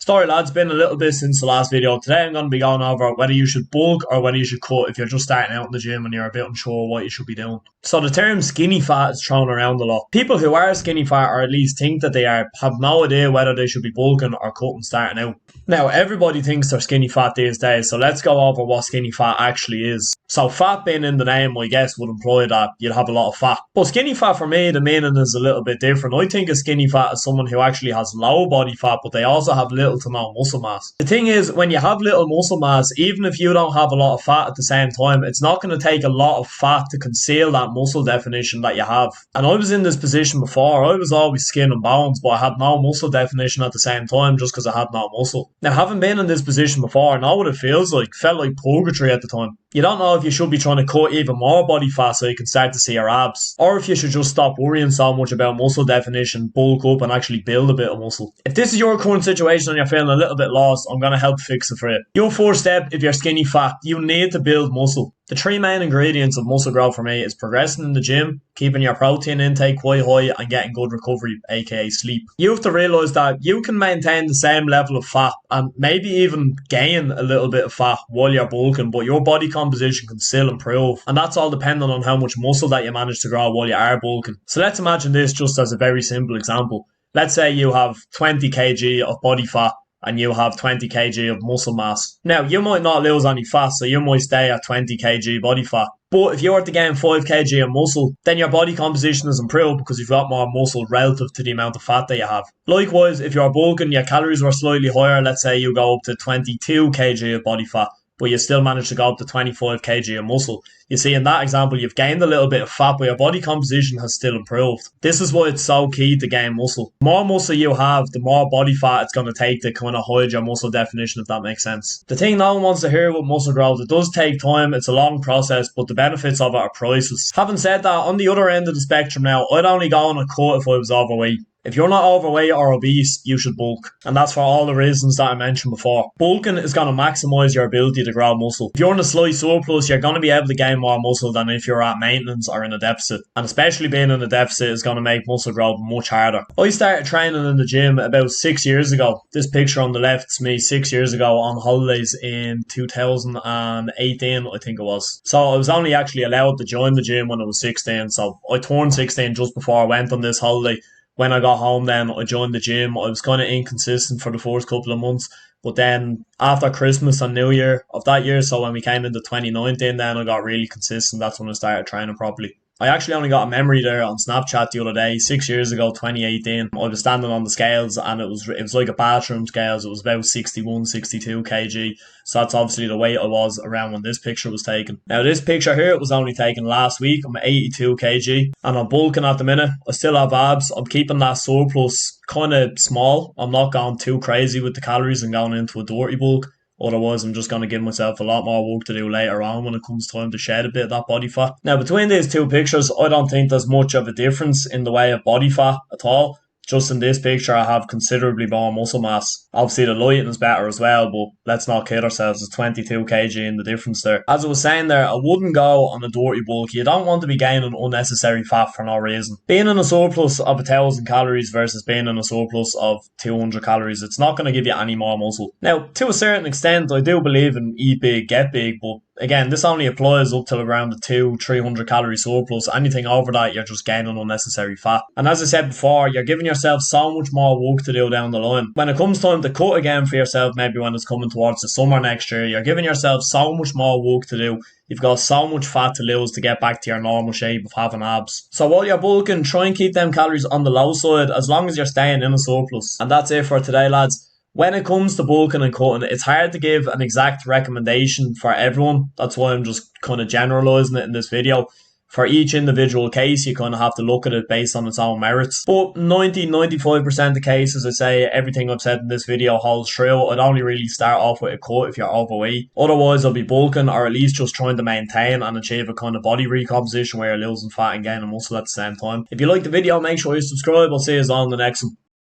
Sorry lads, been a little bit since the last video. Today I'm going to be going over whether you should bulk or whether you should cut if you're just starting out in the gym and you're a bit unsure what you should be doing. So the term skinny fat is thrown around a lot. People who are skinny fat, or at least think that they are, have no idea whether they should be bulking or cutting starting out. Now everybody thinks they're skinny fat these days, so let's go over what skinny fat actually is. So fat being in the name, I guess, would imply that you'd have a lot of fat. But skinny fat for me, the meaning is a little bit different. I think a skinny fat is someone who actually has low body fat, but they also have little to no muscle mass. The thing is, when you have little muscle mass, even if you don't have a lot of fat at the same time, it's not going to take a lot of fat to conceal that muscle definition that you have. And I was in this position before. I was always skin and bones, but I had no muscle definition at the same time just because I had no muscle. Now, having been in this position before, I know what it feels like. It felt like purgatory at the time. You don't know if you should be trying to cut even more body fat so you can start to see your abs, or if you should just stop worrying so much about muscle definition, bulk up and actually build a bit of muscle. If this is your current situation and you're feeling a little bit lost, I'm going to help fix it for you. Your first step, if you're skinny fat, you need to build muscle. The three main ingredients of muscle growth for me is progressing in the gym, keeping your protein intake quite high, and getting good recovery, aka sleep. You have to realise that you can maintain the same level of fat and maybe even gain a little bit of fat while you're bulking, but your body composition can still improve, and that's all dependent on how much muscle that you manage to grow while you are bulking. So let's imagine this just as a very simple example. Let's say you have 20 kg of body fat and you have 20 kg of muscle mass. Now, you might not lose any fat, so you might stay at 20 kg body fat. But if you were to gain 5 kg of muscle, then your body composition is improved because you've got more muscle relative to the amount of fat that you have. Likewise, if you're bulking, your calories were slightly higher. Let's say you go up to 22 kg of body fat, but you still manage to go up to 25 kg of muscle. You see, in that example, you've gained a little bit of fat, but your body composition has still improved. This is why it's so key to gain muscle. The more muscle you have, the more body fat it's going to take to kind of hide your muscle definition, if that makes sense. The thing no one wants to hear with muscle growth, it does take time, it's a long process, but the benefits of it are priceless. Having said that, on the other end of the spectrum now, I'd only go on a cut if I was overweight. If you're not overweight or obese, you should bulk. And that's for all the reasons that I mentioned before. Bulking is going to maximise your ability to grow muscle. If you're in a slight surplus, you're going to be able to gain more muscle than if you're at maintenance or in a deficit. And especially being in a deficit is going to make muscle growth much harder. I started training in the gym about 6 years ago. This picture on the left is me 6 years ago on holidays in 2018, I think it was. So I was only actually allowed to join the gym when I was 16. So I turned 16 just before I went on this holiday. When I got home then, I joined the gym. I was kind of inconsistent for the first couple of months. But then after Christmas and New Year of that year, so when we came into 2019, then I got really consistent. That's when I started training properly. I actually only got a memory there on Snapchat the other day, 6 years ago, 2018. I was standing on the scales and it was like a bathroom scales. It was about 61, 62 kg. So that's obviously the weight I was around when this picture was taken. Now this picture here, it was only taken last week. I'm 82 kg and I'm bulking at the minute. I still have abs. I'm keeping that surplus kind of small. I'm not going too crazy with the calories and going into a dirty bulk. Otherwise, I'm just going to give myself a lot more work to do later on when it comes time to shed a bit of that body fat. Now, between these two pictures, I don't think there's much of a difference in the way of body fat at all. Just in this picture, I have considerably more muscle mass. Obviously, the lighting is better as well, but let's not kid ourselves. It's 22 kg in the difference there. As I was saying there, I wouldn't go on a dirty bulk. You don't want to be gaining unnecessary fat for no reason. Being in a surplus of 1,000 calories versus being in a surplus of 200 calories, it's not going to give you any more muscle. Now, to a certain extent, I do believe in eat big, get big, but again, this only applies up to around the 200-300 calorie surplus. Anything over that, you're just gaining unnecessary fat. And as I said before, you're giving yourself so much more work to do down the line. When it comes time to cut again for yourself, maybe when it's coming towards the summer next year, you're giving yourself so much more work to do. You've got so much fat to lose to get back to your normal shape of having abs. So while you're bulking, try and keep them calories on the low side as long as you're staying in a surplus. And that's it for today, lads. When it comes to bulking and cutting, it's hard to give an exact recommendation for everyone. That's why I'm just kind of generalising it in this video. For each individual case, you kind of have to look at it based on its own merits. But 90-95% of cases, I'd say everything I've said in this video holds true. I'd only really start off with a cut if you're overweight. Otherwise, I'll be bulking or at least just trying to maintain and achieve a kind of body recomposition where you're losing fat and gaining muscle at the same time. If you like the video, make sure you subscribe. I'll see you all in the next one.